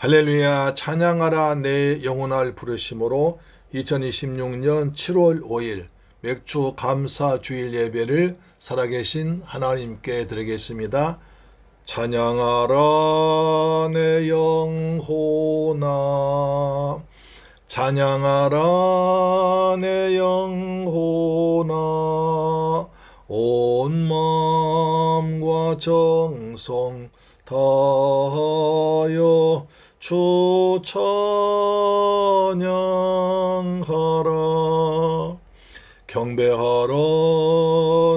할렐루야. 찬양하라 내 영혼을 부르심으로 2026년 7월 5일 맥주 감사 주일 예배를 살아계신 하나님께 드리겠습니다. 찬양하라 내 영혼아, 찬양하라 내 영혼아, 온 마음과 정성 다하여 주 찬양하라. 경배하라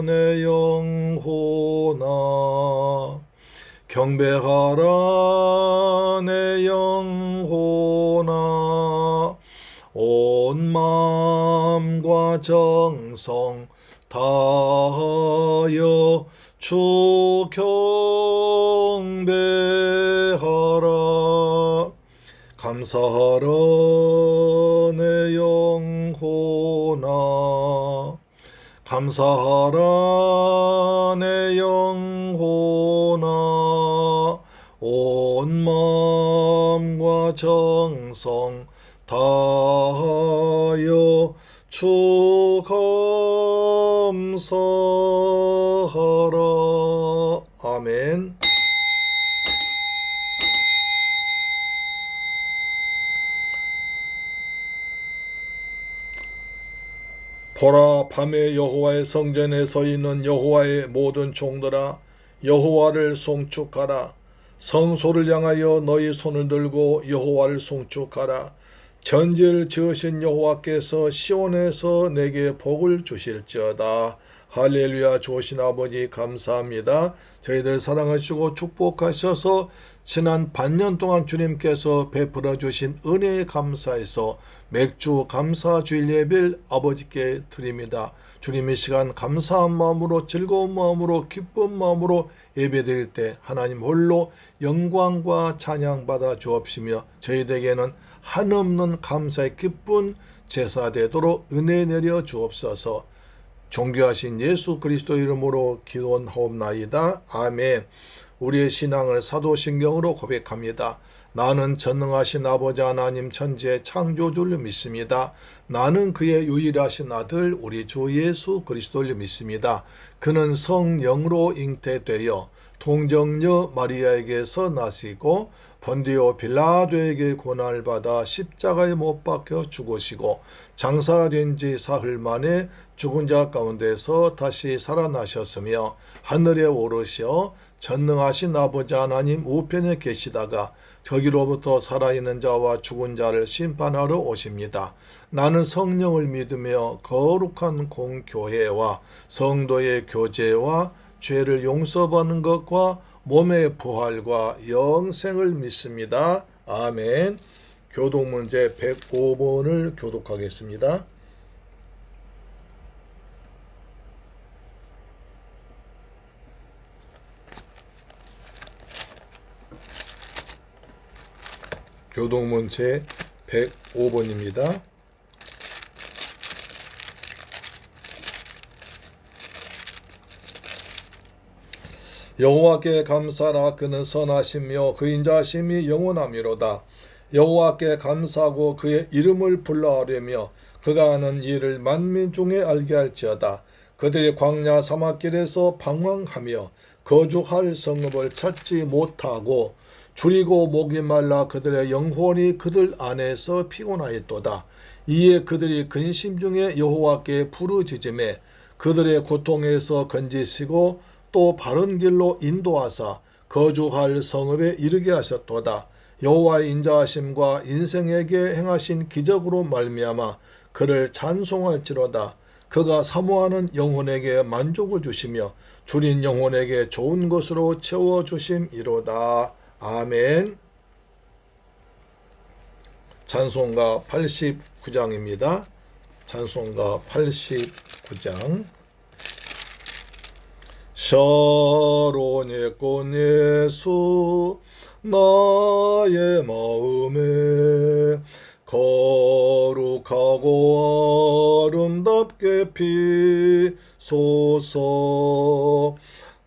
내 영혼아, 경배하라 내 영혼아, 온 마음과 정성 다하여 주 경배하라. 감사하라 내 영혼아, 감사하라 내 영혼아, 온 마음과 정성 다하여 주 감사하라. 아멘. 보라, 밤에 여호와의 성전에 서 있는 여호와의 모든 종들아, 여호와를 송축하라. 성소를 향하여 너희 손을 들고 여호와를 송축하라. 전지를 지으신 여호와께서 시온에서 내게 복을 주실지어다. 할렐루야. 좋으신 아버지 감사합니다. 저희들 사랑하시고 축복하셔서 지난 반년 동안 주님께서 베풀어 주신 은혜에 감사해서 맥주 감사 주일 예배를 아버지께 드립니다. 주님 이 시간 감사한 마음으로, 즐거운 마음으로, 기쁜 마음으로 예배드릴 때 하나님 홀로 영광과 찬양 받아 주옵시며 저희에게는 한없는 감사의 기쁜 제사 되도록 은혜 내려 주옵소서. 존귀하신 예수 그리스도 이름으로 기도하옵나이다. 아멘. 우리의 신앙을 사도신경으로 고백합니다. 나는 전능하신 아버지 하나님 천지의 창조주를 믿습니다. 나는 그의 유일하신 아들 우리 주 예수 그리스도를 믿습니다. 그는 성령으로 잉태되어 동정녀 마리아에게서 나시고 본디오 빌라도에게 고난을 받아 십자가에 못 박혀 죽으시고 장사된 지 사흘 만에 죽은 자 가운데서 다시 살아나셨으며 하늘에 오르시어 전능하신 아버지 하나님 우편에 계시다가 저기로부터 살아있는 자와 죽은 자를 심판하러 오십니다. 나는 성령을 믿으며 거룩한 공교회와 성도의 교제와 죄를 용서받는 것과 몸의 부활과 영생을 믿습니다. 아멘. 교독문제 105번을 교독하겠습니다. 교독문제 105번입니다. 여호와께 감사라. 그는 선하시며 그 인자하심이 영원하미로다. 여호와께 감사하고 그의 이름을 불러하려며 그가 하는 일을 만민 중에 알게 할지어다. 그들이 광야 사막길에서 방황하며 거주할 성읍을 찾지 못하고 줄이고 목이 말라 그들의 영혼이 그들 안에서 피곤하였도다. 이에 그들이 근심 중에 여호와께 부르짖음에 그들의 고통에서 건지시고 또 바른 길로 인도하사 거주할 성읍에 이르게 하셨도다. 여호와의 인자하심과 인생에게 행하신 기적으로 말미암아 그를 찬송할지로다. 그가 사모하는 영혼에게 만족을 주시며 줄인 영혼에게 좋은 것으로 채워주심이로다. 아멘. 찬송가 89장입니다. 찬송가 89장. 샤론의 꽃 예수 나의 마음에 거룩하고 아름답게 피소서.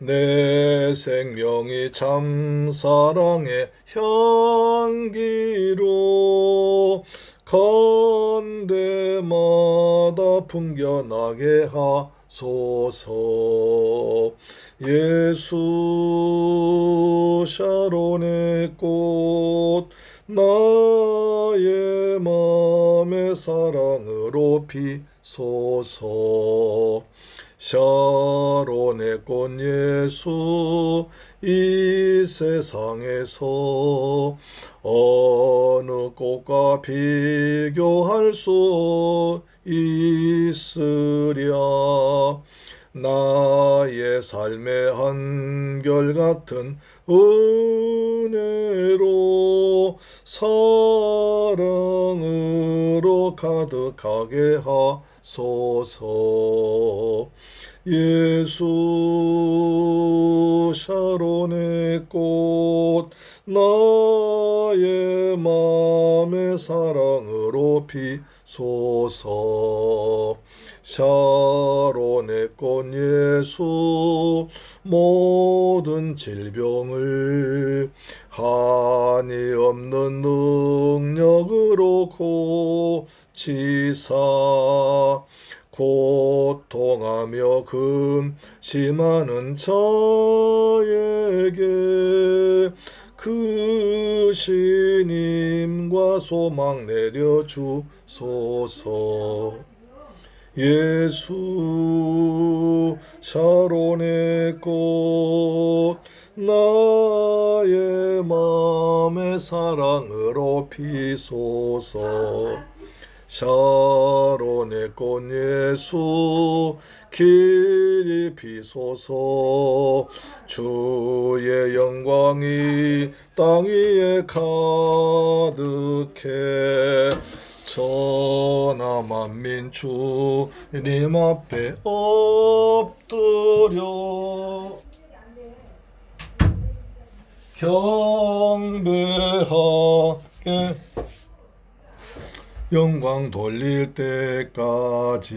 내 생명이 참 사랑의 향기로 간데마다 풍겨나게 하소서. 예수 샤론의 꽃 나의 맘의 사랑으로 피소서. 샤론의 꽃 예수 이 세상에서 어느 꽃과 비교할 수 있으랴. 나의 삶의 한결같은 은혜로 사랑으로 가득하게 하소서. 예수 샤론의 꽃 나의 맘의 사랑으로 피소서. 샤론의 꽃 예수 모든 질병을 한이 없는 능력으로 고치사 고통하며 근심하는 자에게 그 신임과 소망 내려주소서. 예수 샤론의 꽃 나의 맘의 사랑으로 피소서. 샤론의 꽃 예수 길이 피소서. 주의 영광이 땅 위에 가득해 천하 만민 주님 앞에 엎드려 경배하게 영광 돌릴 때까지.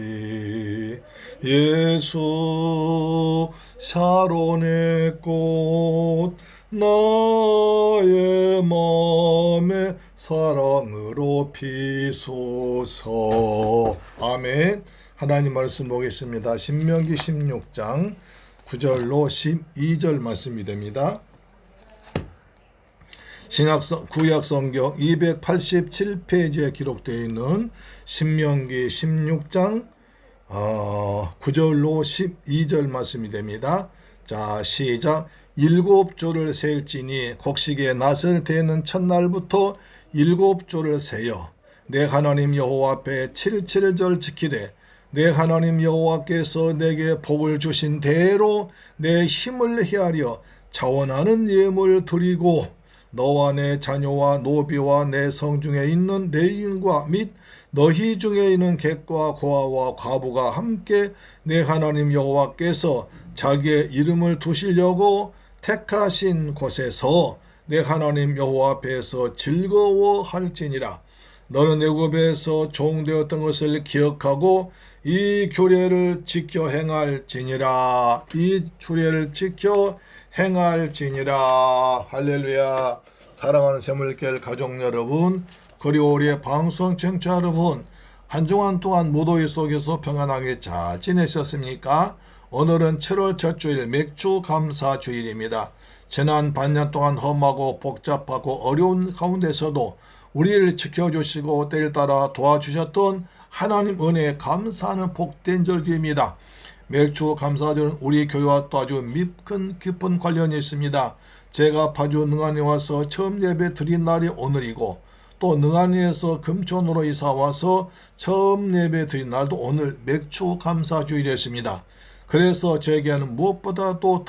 예수 샤론의 꽃 나의 맘의 사랑으로 피소서. 아멘. 하나님 말씀 보겠습니다. 신명기 16장 9절로 12절 말씀이 됩니다. 구약성경 287페이지에 기록되어 있는 신명기 16장 9절로 12절 말씀이 됩니다. 자, 시작. 7조를 셀지니 곡식의 낫을 대는 첫날부터 7조를 세어 내 하나님 여호와 앞에 77절 지키되 내 하나님 여호와께서 내게 복을 주신 대로 내 힘을 헤아려 자원하는 예물 드리고 너와 내 자녀와 노비와 내 성중에 있는 레위인과 및 너희 중에 있는 객과 고아와 과부가 함께 내 하나님 여호와께서 자기의 이름을 두시려고 택하신 곳에서 내 하나님 여호와 앞에서 즐거워할지니라. 너는 애굽에서 종되었던 것을 기억하고 이 규례를 지켜 행할지니라. 이 규례를 지켜 행할지니라. 할렐루야. 사랑하는 새물결 가족 여러분, 그리고 우리의 방송 청취자 여러분, 한 주간 동안 무더위 속에서 평안하게 잘 지내셨습니까? 오늘은 7월 첫 주일 맥주 감사 주일입니다. 지난 반년 동안 험하고 복잡하고 어려운 가운데서도 우리를 지켜주시고 때를 따라 도와주셨던 하나님 은혜에 감사하는 복된 절기입니다. 맥주 감사절은 우리 교회와 또 아주 깊은 관련이 있습니다. 제가 파주 능안에 와서 처음 예배 드린 날이 오늘이고 또 능안에서 금천으로 이사와서 처음 예배 드린 날도 오늘 맥주 감사주일이었습니다. 그래서 저에게는 무엇보다도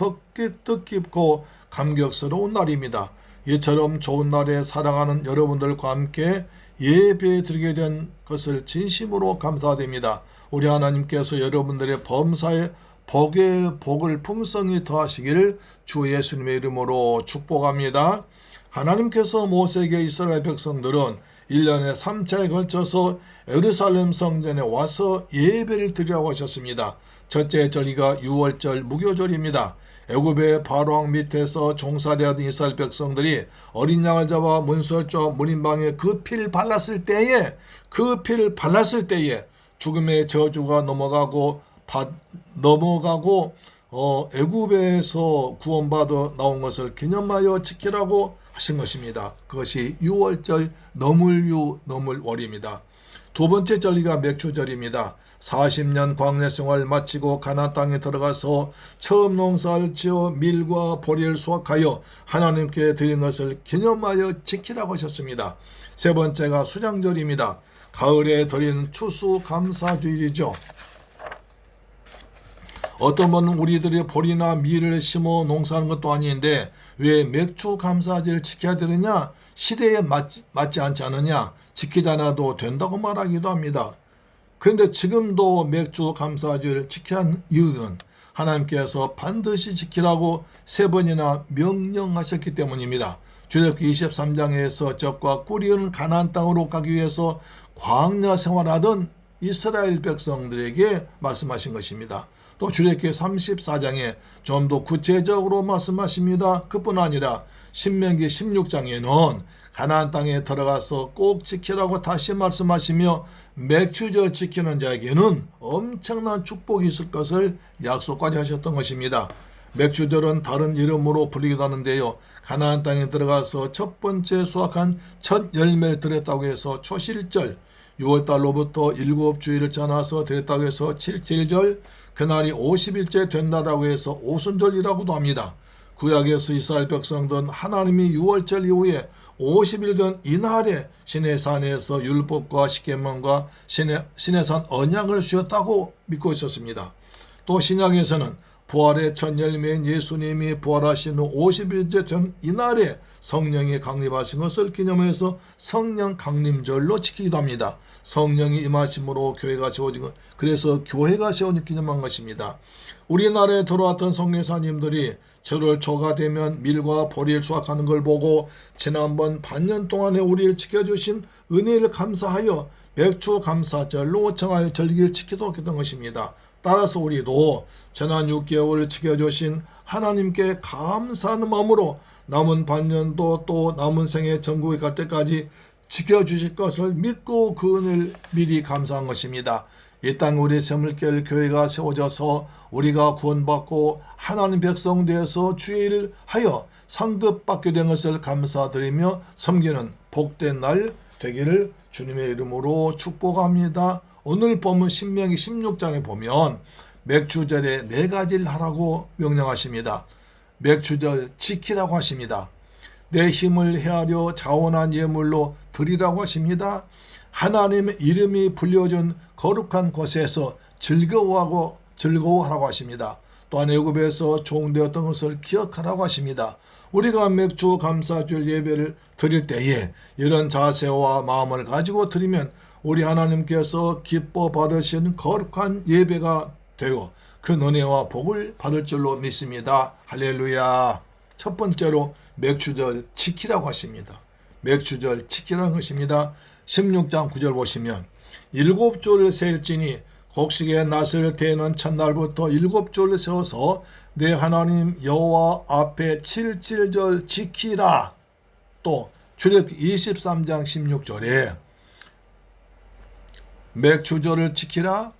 뜻깊고 감격스러운 날입니다. 이처럼 좋은 날에 사랑하는 여러분들과 함께 예배 드리게 된 것을 진심으로 감사드립니다. 우리 하나님께서 여러분들의 범사에 복의 복을 풍성히 더하시기를 주 예수님의 이름으로 축복합니다. 하나님께서 모세에게 이스라엘 백성들은 1년에 3차에 걸쳐서 예루살렘 성전에 와서 예배를 드리라고 하셨습니다. 첫째 절기가 유월절 무교절입니다. 애굽의 바로왕 밑에서 종살이하던 이스라엘 백성들이 어린 양을 잡아 문설주와 문인방에 그 피를 발랐을 때에 죽음의 저주가 넘어가고 애굽에서 구원받아 나온 것을 기념하여 지키라고 하신 것입니다. 그것이 유월절 너물월입니다. 두 번째 절기가 맥추절입니다. 40년 광야 생활을 마치고 가나안 땅에 들어가서 처음 농사를 지어 밀과 보리를 수확하여 하나님께 드린 것을 기념하여 지키라고 하셨습니다. 세 번째가 수장절입니다. 가을에 드리는 추수감사주일이죠. 어떤 분은 우리들이 보리나 밀을 심어 농사하는 것도 아닌데 왜 맥추감사절을 지켜야 되느냐? 시대에 맞지 않지 않느냐? 지키지 않아도 된다고 말하기도 합니다. 그런데 지금도 맥추감사절을 지켜야 하는 이유는 하나님께서 반드시 지키라고 3번이나 명령하셨기 때문입니다. 출애굽기 23장에서 적과 꿀이 흐르는 가나안 땅으로 가기 위해서 광야 생활하던 이스라엘 백성들에게 말씀하신 것입니다. 또 출애굽기 34장에 좀 더 구체적으로 말씀하십니다. 그뿐 아니라 신명기 16장에는 가나안 땅에 들어가서 꼭 지키라고 다시 말씀하시며 맥추절 지키는 자에게는 엄청난 축복이 있을 것을 약속까지 하셨던 것입니다. 맥추절은 다른 이름으로 불리기도 하는데요. 가나안 땅에 들어가서 첫 번째 수확한 첫 열매를 드렸다고 해서 초실절, 6월달로부터 7주일을 지나서 드렸다고 해서 7.7절, 그날이 50일째 된다라고 해서 오순절이라고도 합니다. 구약에서 이스라엘 백성들은 하나님이 6월절 이후에 50일 전 이날에 시내산에서 율법과 십계명과 시내산 언약을 주셨다고 믿고 있었습니다. 또 신약에서는 부활의 첫 열매인 예수님이 부활하신 후 50일째 된 이날에 성령이 강림하신 것을 기념해서 성령 강림절로 지키기도 합니다. 성령이 임하심으로 교회가 세워진 것, 그래서 교회가 세워진 기념한 것입니다. 우리나라에 들어왔던 선교사님들이 7월 초가 되면 밀과 보리를 수확하는 걸 보고 지난번 반년 동안에 우리를 지켜주신 은혜를 감사하여 맥추감사절로 정하여 절기를 지키도록 했던 것입니다. 따라서 우리도 지난 6개월을 지켜주신 하나님께 감사하는 마음으로 남은 반년도 또 남은 생애 전국에 갈 때까지 지켜주실 것을 믿고 그 은혜를 미리 감사한 것입니다. 이 땅 우리 샘물길 교회가 세워져서 우리가 구원받고 하나님 백성 되어서 주의 일을 하여 상급받게 된 것을 감사드리며 섬기는 복된 날 되기를 주님의 이름으로 축복합니다. 오늘 본문 신명기 16장에 보면 맥추절에 4가지를 하라고 명령하십니다. 맥추절 지키라고 하십니다. 내 힘을 헤아려 자원한 예물로 드리라고 하십니다. 하나님의 이름이 불려준 거룩한 곳에서 즐거워하라고 하십니다. 또한 애굽에서 종되었던 것을 기억하라고 하십니다. 우리가 맥추감사절 예배를 드릴 때에 이런 자세와 마음을 가지고 드리면 우리 하나님께서 기뻐 받으신 거룩한 예배가 되어 그 은혜와 복을 받을 줄로 믿습니다. 할렐루야. 첫 번째로 맥추절 지키라고 하십니다. 맥추절 지키라는 것입니다. 16장 9절 보시면 7조를 세일지니 곡식의 낫을 대는 첫날부터 7조를 세워서 내 하나님 여호와 앞에 7.7절 지키라. 또 출애굽기 23장 16절에 맥추절을 지키라.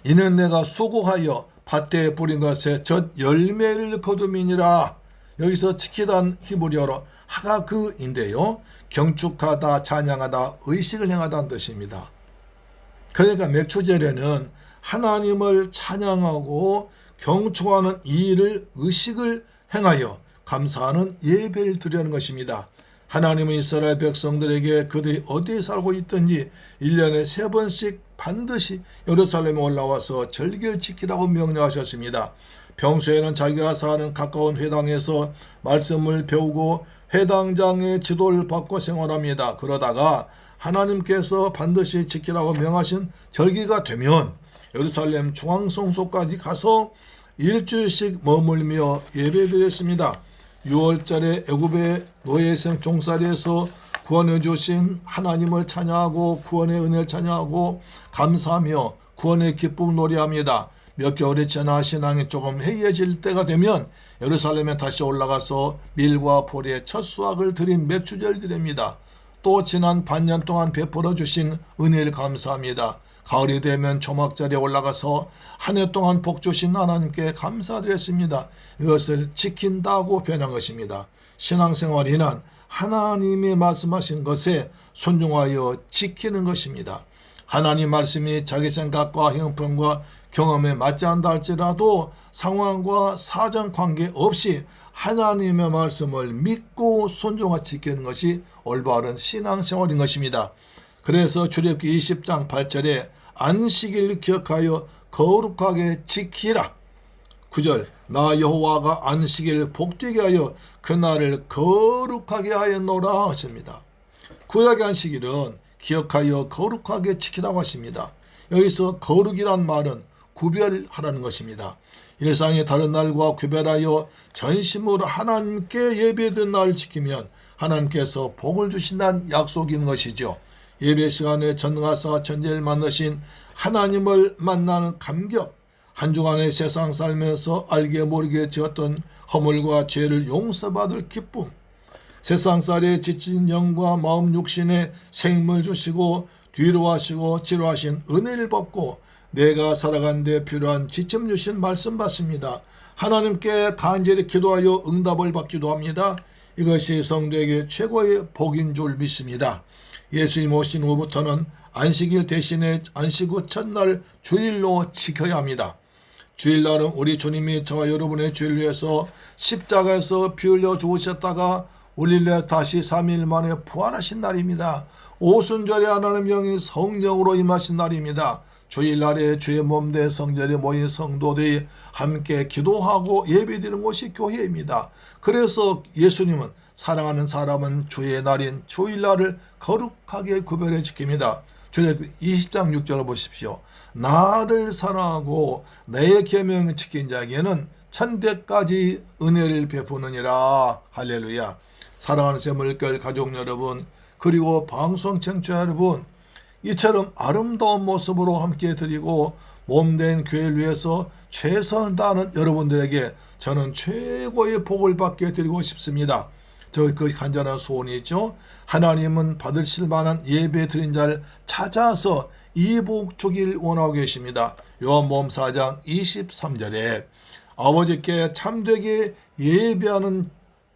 이는 내가 수고하여 밭에 뿌린 것에 첫 열매를 거둠이니라. 여기서 지키다는 히브리어로 하가그인데요. 경축하다, 찬양하다, 의식을 행하다는 뜻입니다. 그러니까 맥추절에는 하나님을 찬양하고 경축하는 이 일을 의식을 행하여 감사하는 예배를 드리는 것입니다. 하나님은 이스라엘 백성들에게 그들이 어디에 살고 있든지 1년에 3번씩 반드시 예루살렘에 올라와서 절기를 지키라고 명령하셨습니다. 평소에는 자기가 사는 가까운 회당에서 말씀을 배우고 회당장의 지도를 받고 생활합니다. 그러다가 하나님께서 반드시 지키라고 명하신 절기가 되면 예루살렘 중앙성소까지 가서 일주일씩 머물며 예배드렸습니다. 6월절에 애굽의 노예생 종살이에서 구원해 주신 하나님을 찬양하고 구원의 은혜를 찬양하고 감사하며 구원의 기쁨을 노래합니다. 몇 개월이 지나 신앙이 조금 해이해질 때가 되면 예루살렘에 다시 올라가서 밀과 보리의 첫 수확을 드린 맥주절들입니다. 또 지난 반년 동안 베풀어 주신 은혜를 감사합니다. 가을이 되면 초막절에 올라가서 한 해 동안 복 주신 하나님께 감사드렸습니다. 이것을 지킨다고 변한 것입니다. 신앙생활이란 하나님이 말씀하신 것에 순종하여 지키는 것입니다. 하나님 말씀이 자기 생각과 형편과 경험에 맞지 않다 할지라도 상황과 사정 관계없이 하나님의 말씀을 믿고 순종하여 지키는 것이 올바른 신앙생활인 것입니다. 그래서 출애굽기 20장 8절에 안식일을 기억하여 거룩하게 지키라. 9절 나 여호와가 안식일을 복되게 하여 그날을 거룩하게 하였노라 하십니다. 구약의 안식일은 기억하여 거룩하게 지키라고 하십니다. 여기서 거룩이란 말은 구별하라는 것입니다. 일상의 다른 날과 구별하여 전심으로 하나님께 예배드린 날을 지키면 하나님께서 복을 주신다는 약속이 있는 것이죠. 예배 시간에 전능하사 천지를 만드신 하나님을 만나는 감격, 한 주간의 세상 살면서 알게 모르게 지었던 허물과 죄를 용서받을 기쁨, 세상살에 지친 영과 마음 육신에 생명을 주시고 뒤로하시고 치료하신 은혜를 받고 내가 살아가는 데 필요한 지침 주신 말씀 받습니다. 하나님께 간절히 기도하여 응답을 받기도 합니다. 이것이 성도에게 최고의 복인 줄 믿습니다. 예수님 오신 후부터는 안식일 대신에 안식 후 첫날 주일로 지켜야 합니다. 주일날은 우리 주님이 저와 여러분의 죄를 위해서 십자가에서 피 흘려 죽으셨다가 우리를 다시 3일 만에 부활하신 날입니다. 오순절에 하나님 영이 성령으로 임하신 날입니다. 주일날에 주의 몸된 성전에 모인 성도들이 함께 기도하고 예배드리는 곳이 교회입니다. 그래서 예수님은 사랑하는 사람은 주의 날인 주일날을 거룩하게 구별해 지킵니다. 출애굽기 20장 6절을 보십시오. 나를 사랑하고 내 계명을 지킨 자에게는 천대까지 은혜를 베푸느니라. 할렐루야. 사랑하는 제물결 가족 여러분, 그리고 방송 청취자 여러분, 이처럼 아름다운 모습으로 함께 드리고 몸된 교회를 위해서 최선을 다하는 여러분들에게 저는 최고의 복을 받게 드리고 싶습니다. 저 그 간절한 소원이죠. 하나님은 받으실 만한 예배 드린 자를 찾아서 이 복 주기를 원하고 계십니다. 요한복음 4장 23절에 아버지께 참되게 예배하는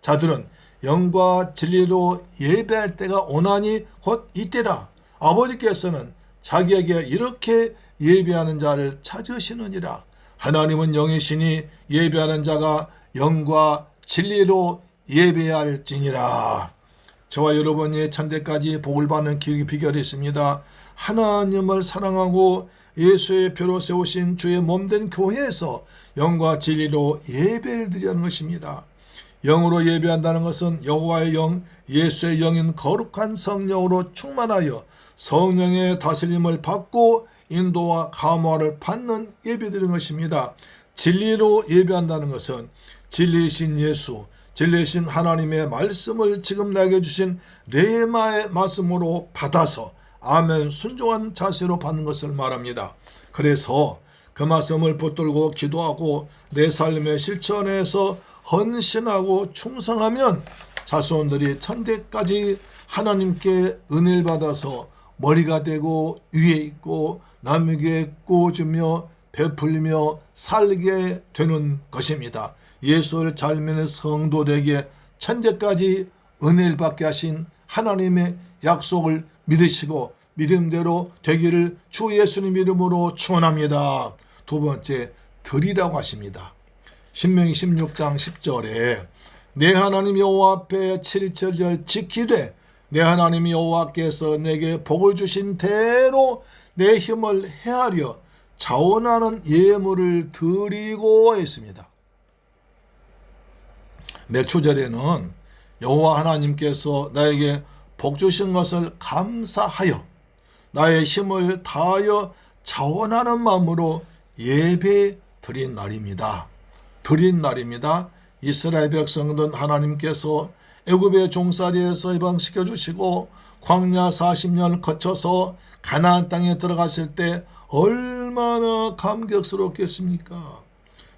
자들은 영과 진리로 예배할 때가 오나니 곧 이때라. 아버지께서는 자기에게 이렇게 예배하는 자를 찾으시느니라. 하나님은 영이시니 예배하는 자가 영과 진리로 예배할지니라. 저와 여러분이 천대까지 복을 받는 비결이 있습니다. 하나님을 사랑하고 예수의 표로 세우신 주의 몸된 교회에서 영과 진리로 예배를 드리는 것입니다. 영으로 예배한다는 것은 여호와의 영, 예수의 영인 거룩한 성령으로 충만하여 성령의 다스림을 받고 인도와 감화를 받는 예배드리는 것입니다. 진리로 예배한다는 것은 진리이신 예수, 진리이신 하나님의 말씀을 지금 내게 주신 레마의 말씀으로 받아서 아멘 순종한 자세로 받는 것을 말합니다. 그래서 그 말씀을 붙들고 기도하고 내 삶의 실천에서 헌신하고 충성하면 자손들이 천대까지 하나님께 은혜를 받아서 머리가 되고 위에 있고 남에게 꽂으며 베풀며 살게 되는 것입니다. 예수를 잘 믿는 성도들에게 천대까지 은혜를 받게 하신 하나님의 약속을 믿으시고 믿음대로 되기를 주 예수님 이름으로 축원합니다. 두 번째, 드리라고 하십니다. 신명기 16장 10절에 내 하나님 여호와 앞에 7절을 지키되 내 하나님 여호와께서 내게 복을 주신 대로 내 힘을 헤아려 자원하는 예물을 드리고 했습니다. 맥주절에는 여호와 하나님께서 나에게 복 주신 것을 감사하여 나의 힘을 다하여 자원하는 마음으로 예배 드린 날입니다. 드린 날입니다. 이스라엘 백성들은 하나님께서 애굽의 종살이에서 해방시켜 주시고 광야 40년을 거쳐서 가나안 땅에 들어갔을 때 얼마나 얼마나 감격스럽겠습니까?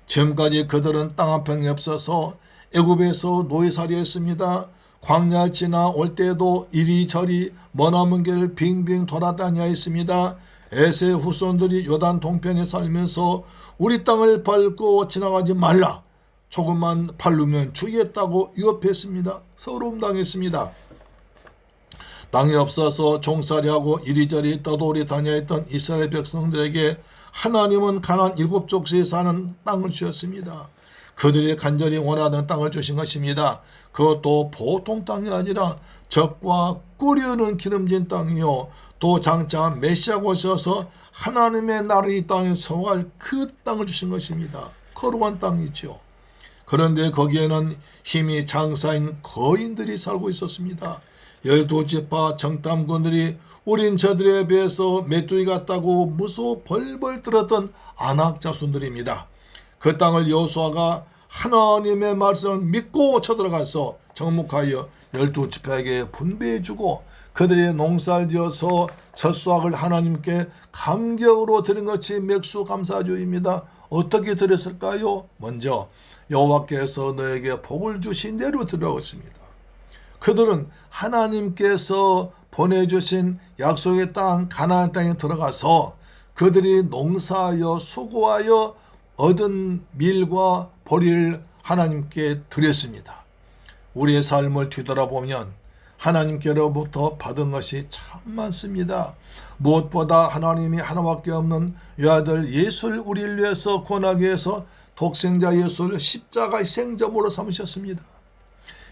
지금까지 그들은 땅 한 평이 없어서 애굽에서 노예살이했습니다. 광야 지나 올 때도 이리저리 머나먼 길을 빙빙 돌아다녀야 했습니다. 에세 후손들이 요단 동편에 살면서 우리 땅을 밟고 지나가지 말라, 조금만 밟으면 죽겠다고 위협했습니다. 서러움 당했습니다. 땅이 없어서 종살이하고 이리저리 떠돌이 다녀야 했던 이스라엘 백성들에게 하나님은 가나안 7족속에 사는 땅을 주셨습니다. 그들이 간절히 원하던 땅을 주신 것입니다. 그것도 보통 땅이 아니라 젖과 꿀이 흐르는 기름진 땅이요, 또 장차 메시아가 오셔서 하나님의 나라의 이 땅에 서할 그 땅을 주신 것입니다. 거룩한 땅이죠. 그런데 거기에는 힘이 장사인 거인들이 살고 있었습니다. 12지파 정탐꾼들이 우린 저들에 비해서 메뚜기 같다고 무서워 벌벌 떨었던 아낙 자손들입니다. 그 땅을 여호수아가 하나님의 말씀을 믿고 쳐들어가서 정복하여 12지파에게 분배해주고 그들이 농사를 지어서 첫 수확을 하나님께 감격으로 드린 것이 맥수감사주입니다. 어떻게 드렸을까요? 먼저 여호와께서 너에게 복을 주신 대로 드리라고 했습니다. 그들은 하나님께서 보내주신 약속의 땅 가나안 땅에 들어가서 그들이 농사하여 수고하여 얻은 밀과 보리를 하나님께 드렸습니다. 우리의 삶을 뒤돌아보면 하나님께로부터 받은 것이 참 많습니다. 무엇보다 하나님이 하나밖에 없는 외아들 예수를 우리를 위해서 구원하기 위해서 독생자 예수를 십자가의 생점으로 삼으셨습니다.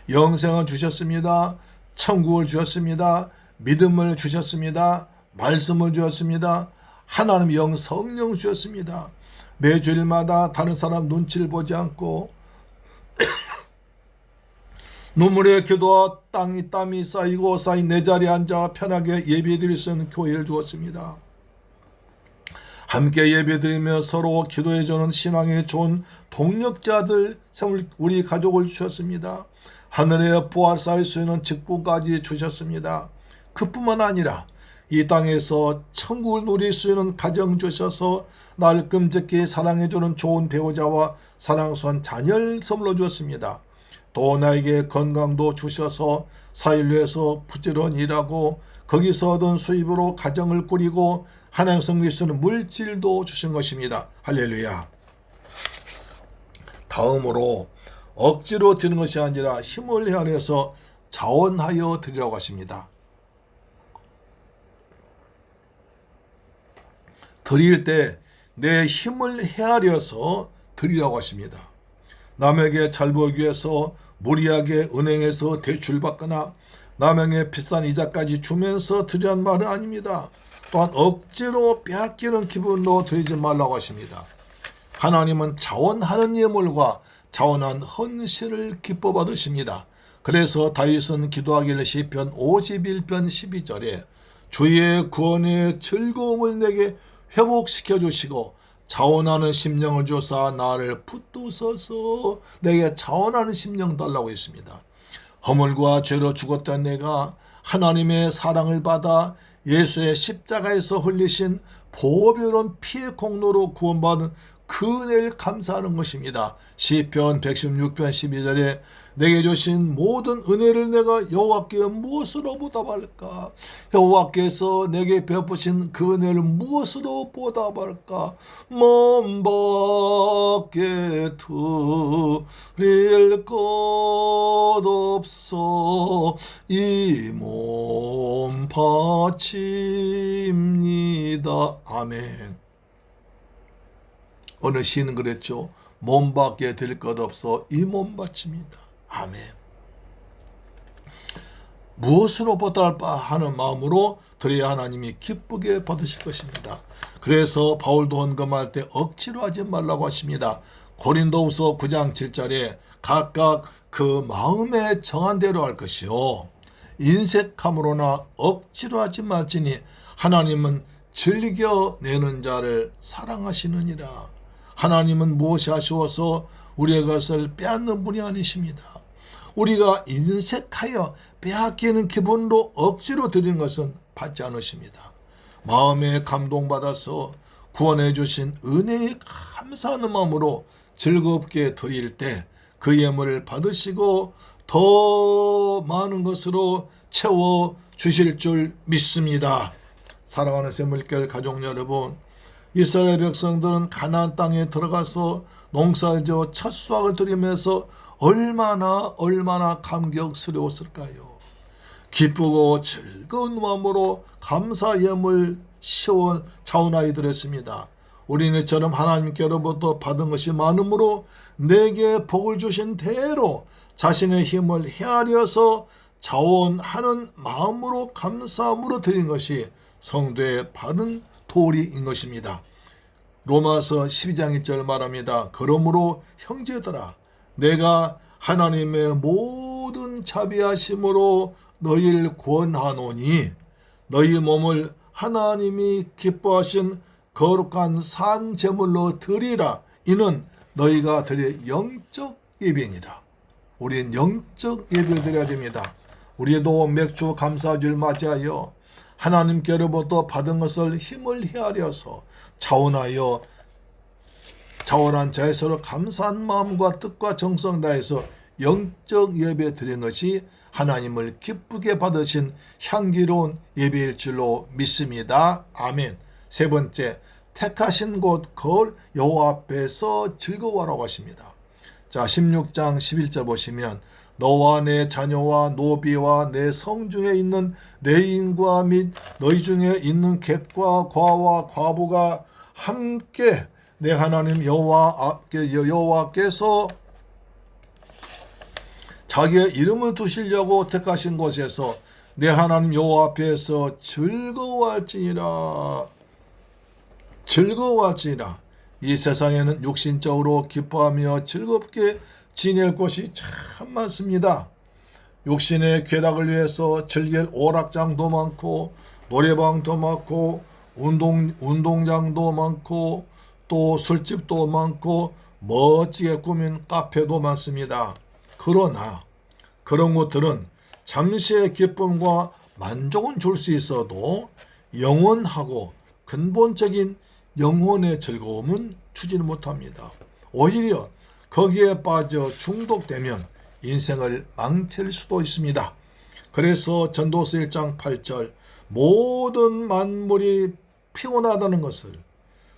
영생을 주셨습니다. 천국을 주셨습니다. 믿음을 주셨습니다. 말씀을 주셨습니다. 하나님 영 성령 주셨습니다. 매주일마다 다른 사람 눈치를 보지 않고 눈물의 기도와 땀이 쌓이고 쌓인 내 자리에 앉아 편하게 예배드릴 수 있는 교회를 주었습니다. 함께 예배드리며 서로 기도해주는 신앙의 좋은 동력자들, 우리 가족을 주셨습니다. 하늘에 부활 쌓일 수 있는 직분까지 주셨습니다. 그뿐만 아니라 이 땅에서 천국을 누릴 수 있는 가정 주셔서 날 끔찍히 사랑해주는 좋은 배우자와 사랑스러운 자녀를 선물로 주었습니다. 또 나에게 건강도 주셔서 사회를 위해서 부지런히 일하고 거기서 얻은 수입으로 가정을 꾸리고 하나님 섬기시는 물질도 주신 것입니다. 할렐루야. 다음으로 억지로 드리는 것이 아니라 힘을 헤아려서 자원하여 드리라고 하십니다. 드릴 때 내 힘을 헤아려서 드리라고 하십니다. 남에게 잘 보이기 위해서 무리하게 은행에서 대출받거나 남에게 비싼 이자까지 주면서 드리라는 말은 아닙니다. 또한 억지로 빼앗기는 기분으로 드리지 말라고 하십니다. 하나님은 자원하는 예물과 자원한 헌신을 기뻐 받으십니다. 그래서 다윗은 기도하기를 시편 51편 12절에 주의 구원의 즐거움을 내게 회복시켜 주시고 자원하는 심령을 주사 나를 붙드셔서 내게 자원하는 심령 달라고 했습니다. 허물과 죄로 죽었던 내가 하나님의 사랑을 받아 예수의 십자가에서 흘리신 보배로운 피의 공로로 구원받은 그 은혜를 감사하는 것입니다. 시편 116편 12절에 내게 주신 모든 은혜를 내가 여호와께 무엇으로 보답할까? 여호와께서 내게 베푸신 그 은혜를 무엇으로 보답할까? 몸밖에 드릴 것 없어 이 몸 바칩니다. 아멘. 어느 시인은 그랬죠. 몸밖에 드릴 것 없어 이 몸 바칩니다. 아멘. 무엇으로 보답할까 하는 마음으로 드려야 하나님이 기쁘게 받으실 것입니다. 그래서 바울도 헌금할 때 억지로 하지 말라고 하십니다. 고린도후서 9장 7절에 각각 그 마음에 정한 대로 할 것이요 인색함으로나 억지로 하지 말지니 하나님은 즐겨 내는 자를 사랑하시느니라. 하나님은 무엇이 아쉬워서 우리의 것을 빼앗는 분이 아니십니다. 우리가 인색하여 빼앗기는 기분으로 억지로 드리는 것은 받지 않으십니다. 마음에 감동받아서 구원해 주신 은혜에 감사하는 마음으로 즐겁게 드릴 때 그 예물을 받으시고 더 많은 것으로 채워 주실 줄 믿습니다. 사랑하는 샘물교회 가족 여러분, 이스라엘 백성들은 가나안 땅에 들어가서 농사지어 첫 수확을 드리면서 얼마나 감격스러웠을까요? 기쁘고 즐거운 마음으로 감사 예물 시원 자원하여 드렸습니다. 우리는 이처럼 하나님께로부터 받은 것이 많으므로 내게 복을 주신 대로 자신의 힘을 헤아려서 자원하는 마음으로 감사함으로 드린 것이 성도의 바른 도리인 것입니다. 로마서 12장 1절 말합니다. 그러므로 형제들아, 내가 하나님의 모든 자비하심으로 너희를 구원하노니 너희 몸을 하나님이 기뻐하신 거룩한 산 제물로 드리라. 이는 너희가 드릴 영적 예배니라. 우리는 영적 예배를 드려야 됩니다. 우리도 맥주 감사주를 맞이하여 하나님께로부터 받은 것을 힘을 헤아려서 자원한 자의 서로 감사한 마음과 뜻과 정성 다해서 영적 예배 드린 것이 하나님을 기쁘게 받으신 향기로운 예배일 줄로 믿습니다. 아멘. 세 번째, 택하신 곳 거울 여호와 앞에서 즐거워하라고 하십니다. 자, 16장 11절 보시면 너와 내 자녀와 노비와 내 성중에 있는 레인과 및 너희 중에 있는 객과 과와 과부가 함께 내 하나님 여호와께서 자기의 이름을 두시려고 택하신 곳에서 내 하나님 여호와 앞에서 즐거워할지니라. 이 세상에는 육신적으로 기뻐하며 즐겁게 지낼 것이 참 많습니다. 육신의 쾌락을 위해서 즐길 오락장도 많고 노래방도 많고 운동장도 많고 또 술집도 많고 멋지게 꾸민 카페도 많습니다. 그러나 그런 것들은 잠시의 기쁨과 만족은 줄 수 있어도 영원하고 근본적인 영혼의 즐거움은 주지는 못합니다. 오히려 거기에 빠져 중독되면 인생을 망칠 수도 있습니다. 그래서 전도서 1장 8절 모든 만물이 피곤하다는 것을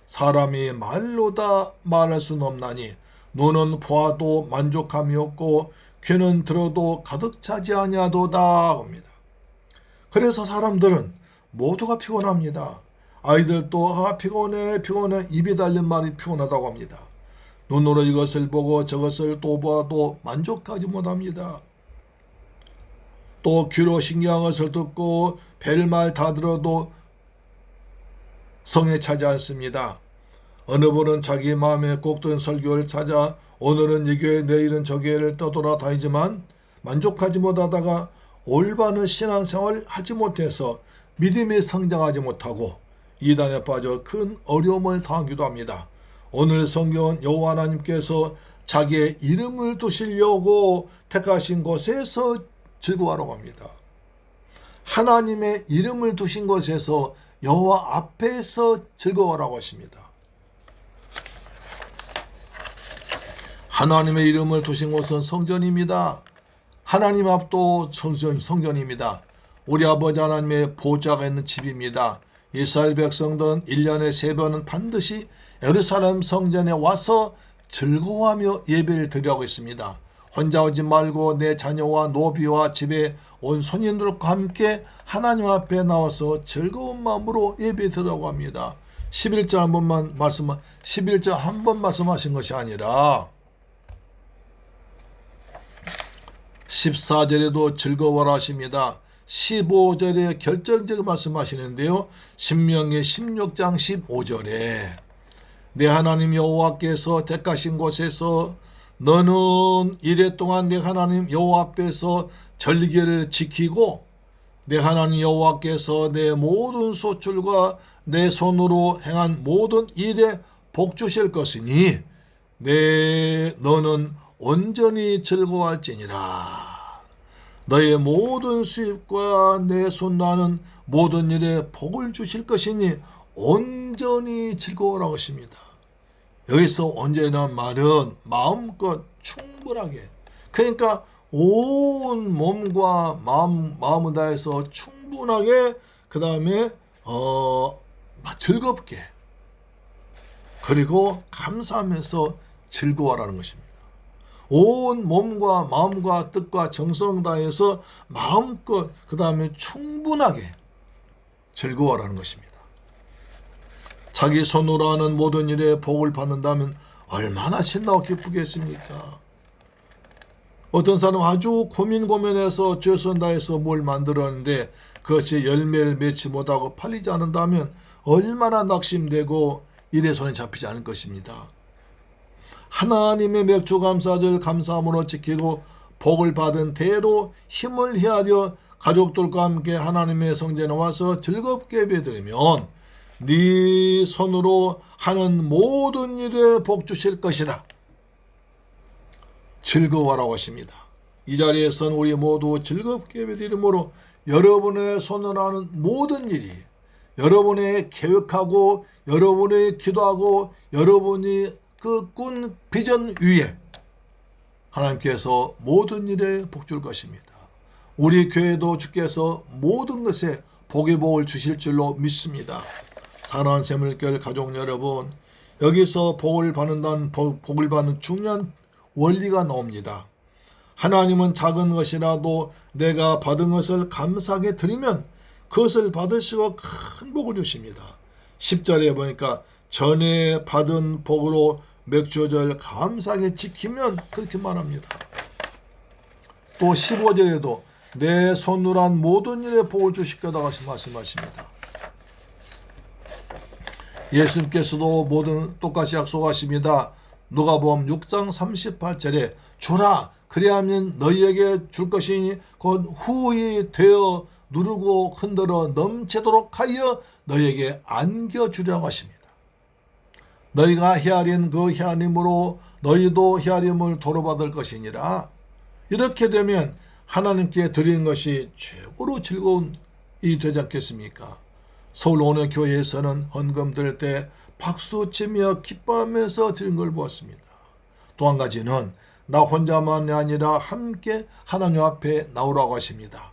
사람이 말로 다 말할 수는 없나니 눈은 보아도 만족함이 없고 귀는 들어도 가득 차지 아니하도다 합니다. 그래서 사람들은 모두가 피곤합니다. 아이들도 피곤해 입이 달린 말이 피곤하다고 합니다. 눈으로 이것을 보고 저것을 또 보아도 만족하지 못합니다. 또 귀로 신기한 것을 듣고 별말 다 들어도 성에 차지 않습니다. 어느 분은 자기 마음에 꼭 든 설교를 찾아 오늘은 이 교회 내일은 저 교회를 떠돌아다니지만 만족하지 못하다가 올바른 신앙생활을 하지 못해서 믿음이 성장하지 못하고 이단에 빠져 큰 어려움을 당하기도 합니다. 오늘 성경은 여호와 하나님께서 자기의 이름을 두시려고 택하신 곳에서 즐거워하라고 합니다. 하나님의 이름을 두신 곳에서 여호와 앞에서 즐거워하라고 하십니다. 하나님의 이름을 두신 곳은 성전입니다. 하나님 앞도 성전입니다. 우리 아버지 하나님의 보좌가 있는 집입니다. 이스라엘 백성들은 1년에 3번은 반드시 예루살렘 성전에 와서 즐거워하며 예배를 드리라고 했습니다. 혼자 오지 말고 내 자녀와 노비와 집에 온 손님들과 함께 하나님 앞에 나와서 즐거운 마음으로 예배 드리라고 합니다. 11절 한 번 말씀하신 것이 아니라 14절에도 즐거워라 하십니다. 15절에 결정적인 말씀하시는데요. 신명기 16장 15절에 내 하나님 여호와께서 택하신 곳에서 너는 이래 동안 내 하나님 여호와 앞에서 절기를 지키고 내 하나님 여호와께서 내 모든 소출과 내 손으로 행한 모든 일에 복 주실 것이니 너는 온전히 즐거워할지니라. 너의 모든 수입과 내 손나는 모든 일에 복을 주실 것이니 온전히 온전히 즐거워라고 하십니다. 여기서 온전이라는 말은 마음껏 충분하게, 그러니까 온 몸과 마음을 다해서 충분하게, 그 다음에 즐겁게, 그리고 감사하면서 즐거워라는 것입니다. 온 몸과 마음과 뜻과 정성 다해서 마음껏, 그 다음에 충분하게 즐거워라는 것입니다. 자기 손으로 하는 모든 일에 복을 받는다면 얼마나 신나고 기쁘겠습니까? 어떤 사람 아주 고민해서 최선 다해서 뭘 만들었는데 그것이 열매를 맺지 못하고 팔리지 않는다면 얼마나 낙심되고 일에 손에 잡히지 않을 것입니다. 하나님의 맥주 감사절 감사함으로 지키고 복을 받은 대로 힘을 헤아려 가족들과 함께 하나님의 성전에 와서 즐겁게 예배드리면 네 손으로 하는 모든 일에 복 주실 것이다. 즐거워라고 하십니다. 이 자리에서는 우리 모두 즐겁게 예배드림으로 여러분의 손으로 하는 모든 일이, 여러분의 계획하고 여러분의 기도하고 여러분이 그 꾼 비전 위에 하나님께서 모든 일에 복 줄 것입니다. 우리 교회도 주께서 모든 것에 복의 복을 주실 줄로 믿습니다. 사랑하는 새물교회 가족 여러분, 여기서 복을 받는 중요한 원리가 나옵니다. 하나님은 작은 것이라도 내가 받은 것을 감사하게 드리면 그것을 받으시고 큰 복을 주십니다. 10절에 보니까 전에 받은 복으로 맥주절 감사하게 지키면 그렇게 말합니다. 또 15절에도 내 손으로 한 모든 일에 복을 주실 거다 말씀하십니다. 예수님께서도 모든 똑같이 약속하십니다. 누가복음 6장 38절에 주라 그리하면 너희에게 줄 것이니 곧 후히 되어 누르고 흔들어 넘치도록 하여 너희에게 안겨주리라고 하십니다. 너희가 헤아린 그 헤아림으로 너희도 헤아림을 도로받을 것이니라. 이렇게 되면 하나님께 드리는 것이 최고로 즐거운 일이 되지 않겠습니까? 서울 오늘 교회에서는 헌금 드릴 때 박수치며 기뻐하면서 드린 걸 보았습니다. 또 한 가지는 나 혼자만이 아니라 함께 하나님 앞에 나오라고 하십니다.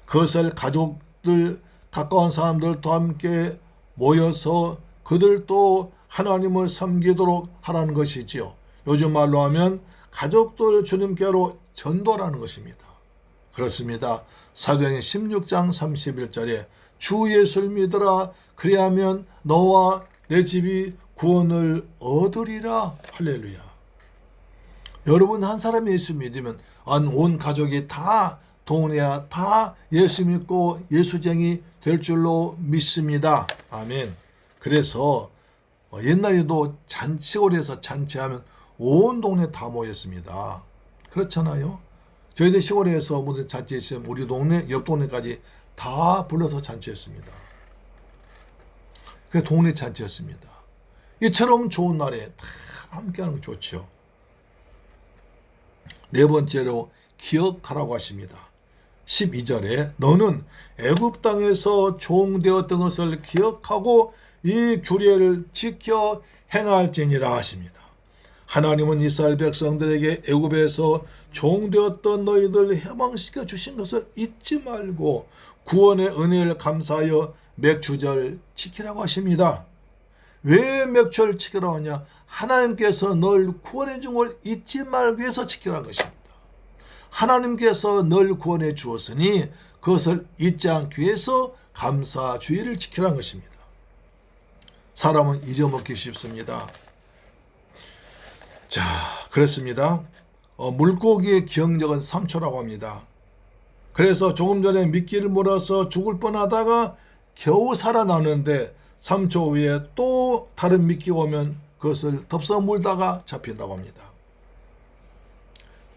그것을 가족들, 가까운 사람들도 함께 모여서 그들도 하나님을 섬기도록 하라는 것이지요. 요즘 말로 하면 가족들 주님께로 전도라는 것입니다. 그렇습니다. 사도행전 16장 31절에 주 예수를 믿으라 그리하면 너와 내 집이 구원을 얻으리라. 할렐루야. 여러분 한 사람이 예수 믿으면 온 가족이 다 동네야 다 예수 믿고 예수쟁이 될 줄로 믿습니다. 아멘. 그래서 옛날에도 시골에서 잔치하면 온 동네 다 모였습니다. 그렇잖아요. 저희들 시골에서 무슨 잔치 있으면 우리 동네 옆 동네까지 다 불러서 잔치했습니다. 그래서 동네 잔치였습니다. 이처럼 좋은 날에 다 함께하는 게 좋죠. 네 번째로 기억하라고 하십니다. 12절에 너는 애굽 땅에서 종되었던 것을 기억하고 이 규례를 지켜 행할지니라 하십니다. 하나님은 이스라엘 백성들에게 애굽에서 종되었던 너희들 해방시켜 주신 것을 잊지 말고 구원의 은혜를 감사하여 맥주절 지키라고 하십니다. 왜 맥주를 지키라고 하냐? 하나님께서 널 구원해 준 걸 잊지 말기 위해서 지키라는 것입니다. 하나님께서 널 구원해 주었으니 그것을 잊지 않기 위해서 감사 주의를 지키라는 것입니다. 사람은 잊어먹기 쉽습니다. 자, 그렇습니다. 물고기의 기억력은 3초라고 합니다. 그래서 조금 전에 미끼를 물어서 죽을 뻔하다가 겨우 살아나는데 3초 후에 또 다른 미끼가 오면 그것을 덥석 물다가 잡힌다고 합니다.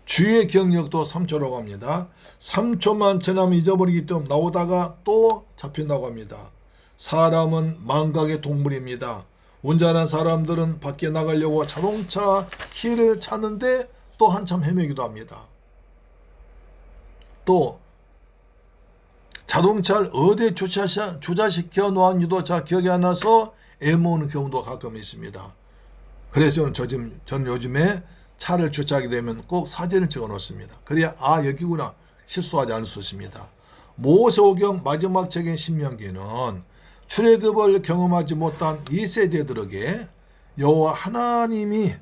쥐의 기억력도 3초라고 합니다. 3초만 지나면 잊어버리기 때문에 나오다가 또 잡힌다고 합니다. 사람은 망각의 동물입니다. 운전하는 사람들은 밖에 나가려고 자동차 키를 찾는데 또 한참 헤매기도 합니다. 또 자동차를 어디에 주차시켜 놓았는지도 잘 기억이 안 나서 애모는 경우도 가끔 있습니다. 그래서 저는 요즘에 차를 주차하게 되면 꼭 사진을 찍어 놓습니다. 그래야 여기구나 실수하지 않을 수 있습니다. 모세오경 마지막 책인 신명기는 출애굽을 경험하지 못한 2세대들에게 여호와 하나님이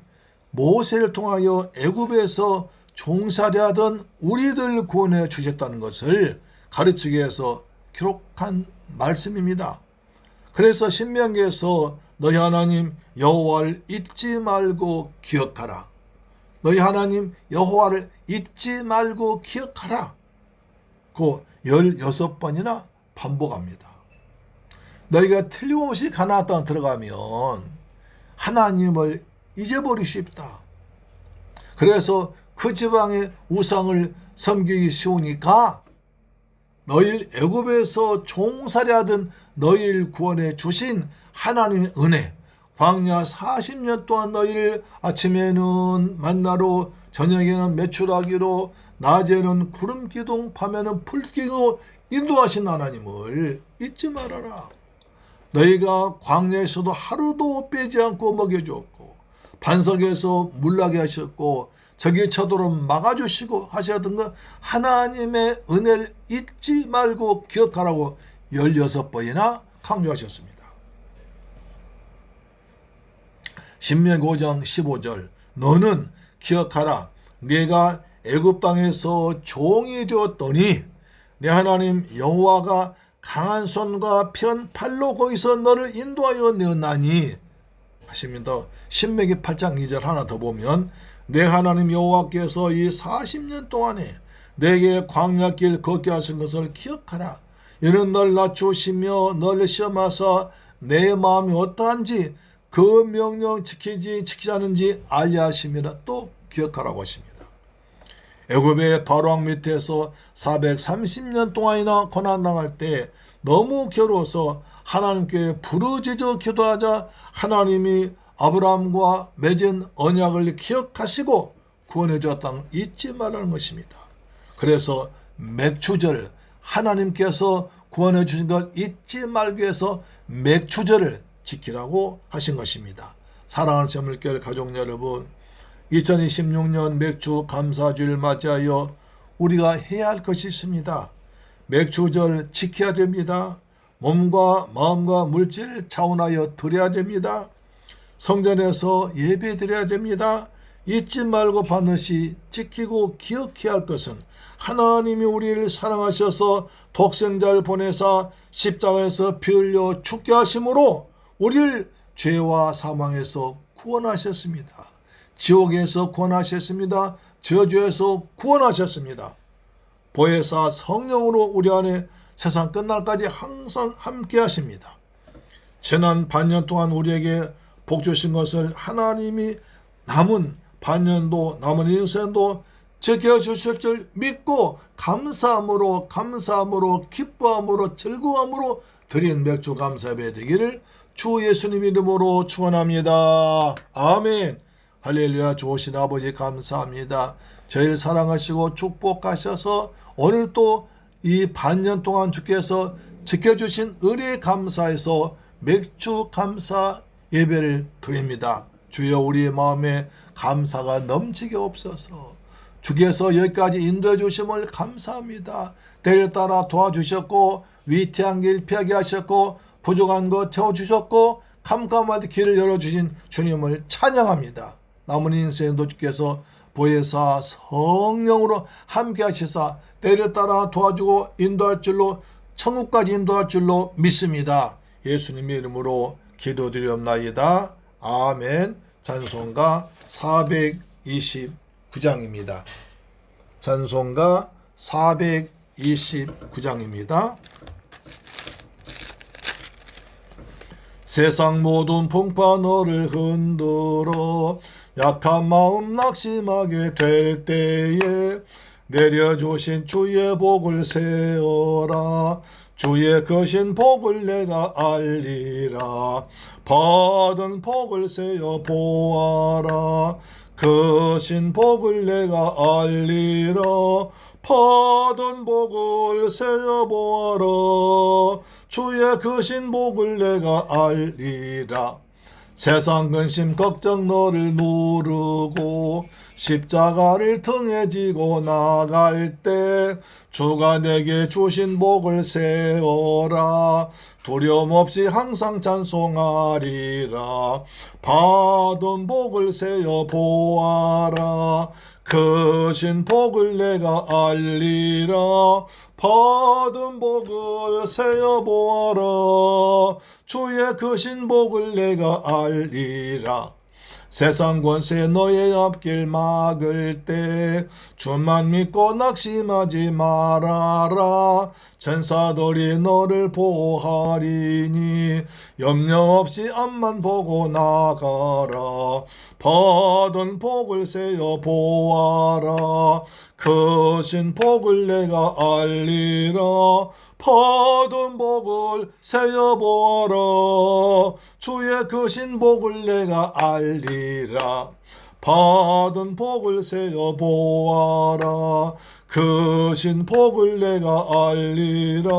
모세를 통하여 애굽에서 종살이하던 우리들 구원해 주셨다는 것을 가르치기 위해서 기록한 말씀입니다. 그래서 신명기에서 너희 하나님 여호와를 잊지 말고 기억하라. 너희 하나님 여호와를 잊지 말고 기억하라. 그 16번이나 반복합니다. 너희가 틀림없이 가나안 땅 들어가면 하나님을 잊어버리기 쉽다. 그래서 그 지방의 우상을 섬기기 쉬우니까 너희를 애굽에서 종살이하던 너희를 구원해 주신 하나님의 은혜, 광야 40년 동안 너희를 아침에는 만나로 저녁에는 메추라기로 낮에는 구름 기둥 밤에는 불 기둥으로 인도하신 하나님을 잊지 말아라. 너희가 광야에서도 하루도 빼지 않고 먹여주었고 반석에서 물나게 하셨고 저기 쳐도록 막아주시고 하셨던 것 하나님의 은혜를 잊지 말고 기억하라고 16번이나 강조하셨습니다. 신명기 5장 15절 너는 기억하라. 네가 애굽 땅에서 종이 되었더니 내 하나님 여호와가 강한 손과 편 팔로 거기서 너를 인도하여 내었나니 하십니다. 신명기 8장 2절 하나 더 보면 내 하나님 여호와께서 이 40년 동안에 내게 광야길 걷게 하신 것을 기억하라. 이는 널 낮추시며 너를 시험하사 내 마음이 어떠한지 그 명령 지키지 않은지 알게 하심이라. 또 기억하라고 하십니다. 애굽의 바로왕 밑에서 430년 동안이나 고난당할 때 너무 괴로워서 하나님께 부르짖어 기도하자 하나님이 아브라함과 맺은 언약을 기억하시고 구원해 주었다는 잊지 말라는 것입니다. 그래서 맥추절 하나님께서 구원해 주신 걸 잊지 말기 위해서 맥추절을 지키라고 하신 것입니다. 사랑하는 새물교회 가족 여러분, 2026년 맥주 감사주를 맞이하여 우리가 해야 할 것이 있습니다. 맥주절 지켜야 됩니다. 몸과 마음과 물질 차원하여 드려야 됩니다. 성전에서 예배 드려야 됩니다. 잊지 말고 반드시 지키고 기억해야 할 것은 하나님이 우리를 사랑하셔서 독생자를 보내사 십자가에서 피 흘려 죽게 하심으로 우리를 죄와 사망에서 구원하셨습니다. 지옥에서 구원하셨습니다. 저주에서 구원하셨습니다. 보혜사 성령으로 우리 안에 세상 끝날까지 항상 함께 하십니다. 지난 반년 동안 우리에게 복 주신 것을 하나님이 남은 반년도 남은 인생도 지켜주실 줄 믿고 감사함으로 기뻐함으로 즐거움으로 드린 맥주 감사 예배 되기를 주 예수님 이름으로 축원합니다. 아멘. 할렐루야. 좋으신 아버지 감사합니다. 저희를 사랑하시고 축복하셔서 오늘 또 이 반년 동안 주께서 지켜주신 은혜에 감사해서 맥주 감사 예배를 드립니다. 주여 우리의 마음에 감사가 넘치게 없어서 주께서 여기까지 인도해 주심을 감사합니다. 때를 따라 도와주셨고 위태한 길 피하게 하셨고 부족한 것 태워주셨고 캄캄한 길을 열어주신 주님을 찬양합니다. 남은 인생도 주께서 보혜사 성령으로 함께 하시사 때를 따라 도와주고 인도할 줄로 천국까지 인도할 줄로 믿습니다. 예수님의 이름으로 기도드리옵나이다. 아멘. 찬송가 429장입니다. 찬송가 429장입니다. 세상 모든 풍파 너를 흔들어 약한 마음 낙심하게 될 때에 내려주신 주의 복을 세어라. 주의 거신 복을 내가 알리라. 받은 복을 세어 보아라. 거신 복을 내가 알리라. 받은 복을 세어 보아라. 주의 크신 복을 내가 알리라. 세상 근심 걱정 너를 누르고 십자가를 등에 지고 나갈 때 주가 내게 주신 복을 세어라. 두려움 없이 항상 찬송하리라. 받은 복을 세어 보아라. 크신 복을 내가 알리라. 받은 복을 세어 보아라. 주의 크신 복을 내가 알리라. 세상 권세 너의 앞길 막을 때 주만 믿고 낙심하지 말아라. 천사들이 너를 보호하리니 염려 없이 앞만 보고 나가라. 받은 복을 세어 보아라. 크신 복을 내가 알리라. 받은 복을 세어 보아라. 주의 크신 복을 내가 알리라. 받은 복을 세어 보아라. 크신 복을 내가 알리라.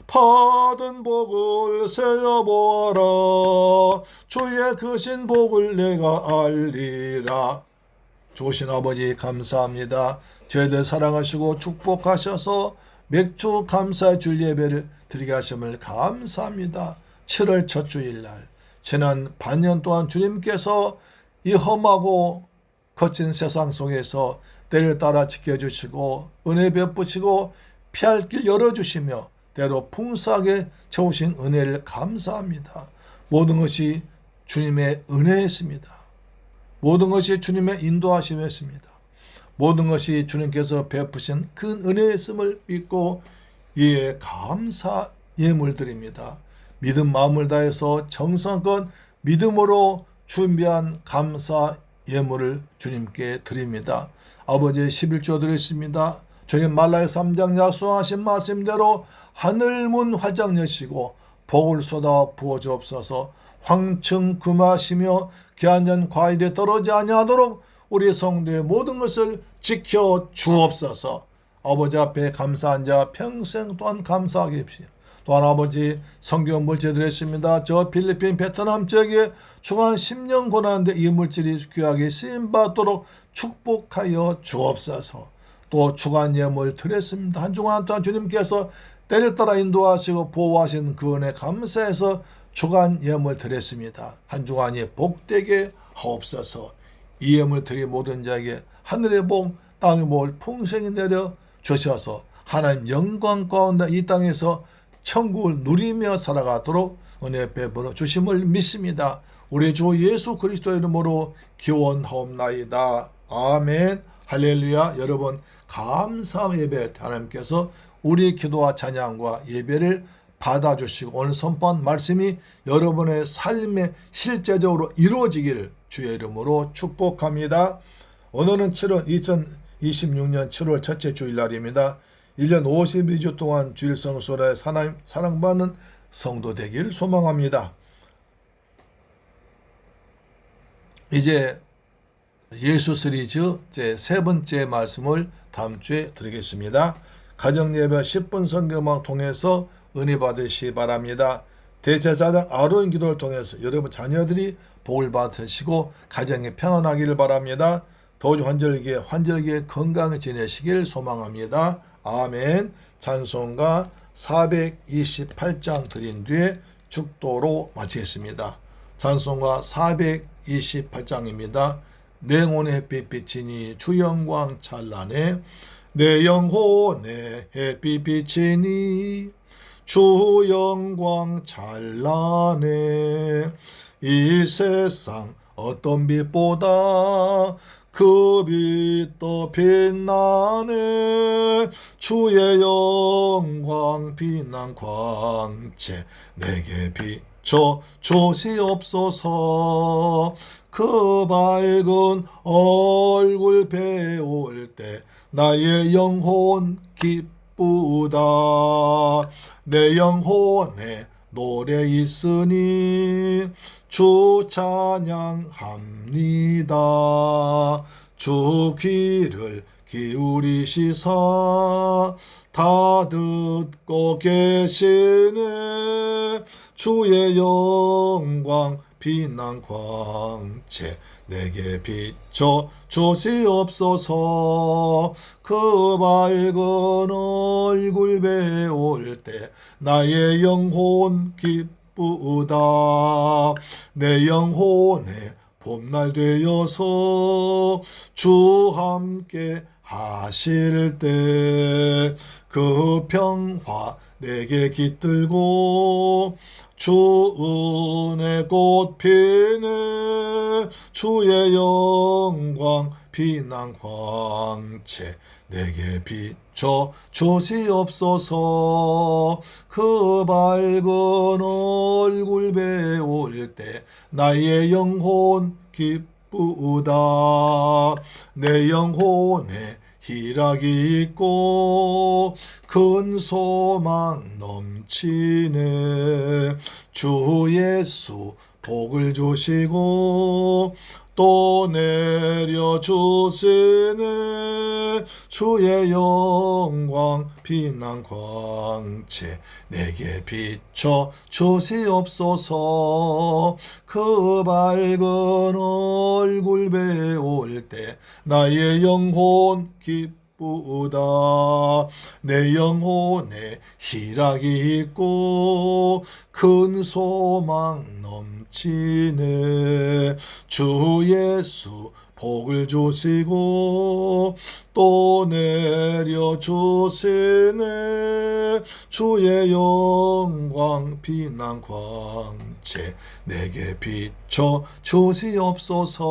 받은 복을 세어 보아라. 주의 크신 복을 내가 알리라. 좋으신 아버지 감사합니다. 저희들 사랑하시고 축복하셔서 맥주 감사 줄 예배를 드리게 하심을 감사합니다. 7월 첫 주일날 지난 반년 동안 주님께서 이 험하고 거친 세상 속에서 때를 따라 지켜주시고 은혜 베푸시고 피할 길 열어주시며 때로 풍성하게 채우신 은혜를 감사합니다. 모든 것이 주님의 은혜였습니다. 모든 것이 주님의 인도하심이었습니다. 모든 것이 주님께서 베푸신 큰 은혜였음을 믿고 이에 감사 예물 드립니다. 믿음 마음을 다해서 정성껏 믿음으로 준비한 감사 예물을 주님께 드립니다. 아버지의 11조 드렸습니다. 주님 말라기 3장 약속하신 말씀대로 하늘문 활짝 여시고 복을 쏟아 부어 주옵소서. 황층 금하시며 귀한 과일에 떨어지지 아니하도록 우리 성도의 모든 것을 지켜 주옵소서. 아버지 앞에 감사한 자 평생 또한 감사하게 합시다. 또한 아버지 성경 물질 드렸습니다. 저 필리핀 베트남 지역에 주간 10년 고난인데 이 물질이 귀하게 쓰임받도록 축복하여 주옵소서. 또 주간 예물 드렸습니다. 한 주간 또한 주님께서 때를 따라 인도하시고 보호하신 그 은혜 감사해서 주간 예물 드렸습니다. 한 주간이 복되게 하옵소서. 이 예물 드린 모든 자에게 하늘의 복, 땅의 복을 풍성히 내려 주셔서 하나님 영광 가운데 이 땅에서 천국을 누리며 살아가도록 은혜 베풀어 주심을 믿습니다. 우리 주 예수 그리스도의 이름으로 기원하옵나이다. 아멘. 할렐루야. 여러분 감사 예배 하나님께서 우리 기도와 찬양과 예배를 받아주시고 오늘 선포한 말씀이 여러분의 삶에 실제적으로 이루어지기를 주의 이름으로 축복합니다. 오늘은 2026년 7월 첫째 주일날입니다. 1년 52주 동안 주일 성소에 사랑받는 성도 되길 소망합니다. 이제 예수 시리즈 제 세 번째 말씀을 다음 주에 드리겠습니다. 가정예배 10분 성경만 통해서 은혜 받으시기 바랍니다. 대제사장 아론 기도를 통해서 여러분 자녀들이 복을 받으시고 가정이 평안하기를 바랍니다. 도주 환절기에 건강히 지내시길 소망합니다. 아멘. 찬송가 428장 드린 뒤에 축도로 마치겠습니다. 찬송가 428장입니다. 내 영혼의 햇빛 비치니 주 영광 찬란해. 내 영혼의 햇빛 비치니 주 영광 찬란해. 이 세상 어떤 빛보다 그 빛도 빛나네. 주의 영광 빛난 광채 내게 비춰 주시옵소서. 그 밝은 얼굴 배울 때 나의 영혼 기쁘다. 내 영혼에 노래 있으니 주 찬양합니다. 주 귀를 기울이시사 다 듣고 계시네. 주의 영광 빛난 광채 내게 비춰 주시옵소서. 그 밝은 얼굴 배울 때 나의 영혼 기쁘다. 내 영혼의 봄날 되어서 주 함께 하실 때 그 평화 내게 깃들고 주 은혜 꽃 피네. 주의 영광 빛난 광채 내게 비춰 주시옵소서. 그 밝은 얼굴 배울 때 나의 영혼 기쁘다. 내 영혼에 희락이 있고 큰 소망 넘치네. 주 예수 복을 주시고 또 내려주시네. 주의 영광 빛난 광채 내게 비춰 주시옵소서. 그 밝은 얼굴 배울 때 나의 영혼 기쁘다. 내 영혼에 희락이 있고 큰 소망 넘치네. 주 예수 복을 주시고 또 내려주시네. 주의 영광 빛난 광채 내게 비춰 주시옵소서.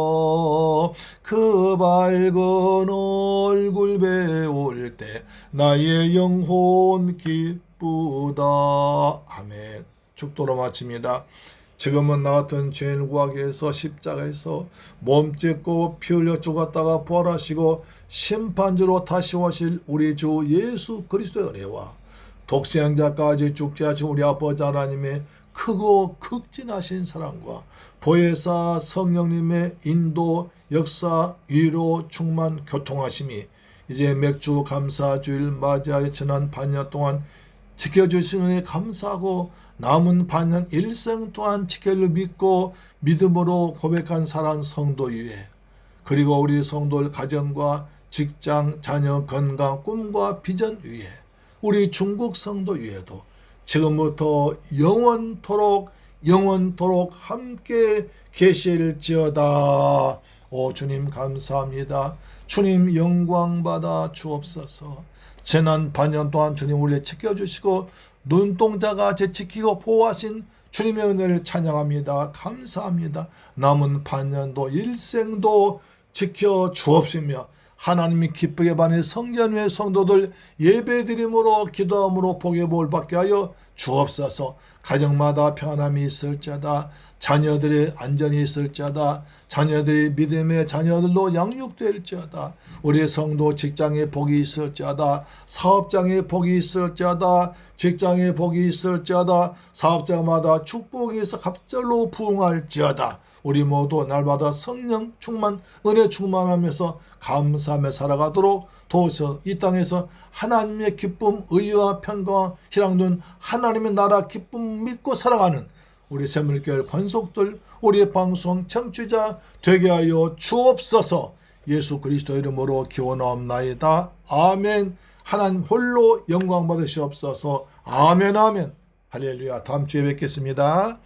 그 밝은 얼굴 배울 때 나의 영혼 기쁘다. 아멘. 축도로 마칩니다. 지금은 나 같은 죄인을 구하기 위해서 십자가에서 몸 찢고 피 흘려 죽었다가 부활하시고 심판주로 다시 오실 우리 주 예수 그리스도의 은혜와 독생자까지 죽지 하신 우리 아버지 하나님의 크고 극진하신 사랑과 보혜사 성령님의 인도, 역사, 위로, 충만, 교통하심이 이제 맥주 감사주일 맞이하여 지난 반년 동안 지켜주신 은혜 감사하고 남은 반년 일생 동안 지켜를 믿고 믿음으로 고백한 사랑 성도 위에, 그리고 우리 성도들 가정과 직장, 자녀, 건강, 꿈과 비전 위에, 우리 중국 성도 위에도 지금부터 영원토록 함께 계실지어다. 오 주님 감사합니다. 주님 영광받아 주옵소서. 지난 반년 동안 주님 우리를 지켜주시고 눈동자같이 지키고 보호하신 주님의 은혜를 찬양합니다. 감사합니다. 남은 반년도 일생도 지켜 주옵시며 하나님이 기쁘게 받는 성전의 성도들 예배드림으로 기도함으로 복의 복을 받게 하여 주옵소서. 가정마다 평안함이 있을지어다. 자녀들의 안전이 있을지어다. 자녀들이 믿음의 자녀들로 양육될지어다. 우리 성도 직장에 복이 있을지어다. 사업장에 복이 있을지어다. 직장에 복이 있을지어다. 사업장마다 축복이 있어 갑절로 부흥할지어다. 우리 모두 날마다 성령 충만, 은혜 충만하면서 감사하며 살아가도록 도우셔. 이 땅에서 하나님의 기쁨, 의와 평강과 희락눈 하나님의 나라 기쁨 믿고 살아가는 우리 새물교회 권속들, 우리의 방송 청취자 되게 하여 주옵소서. 예수 그리스도 이름으로 기원하옵나이다. 아멘. 하나님 홀로 영광 받으시옵소서. 아멘 아멘. 할렐루야. 다음 주에 뵙겠습니다.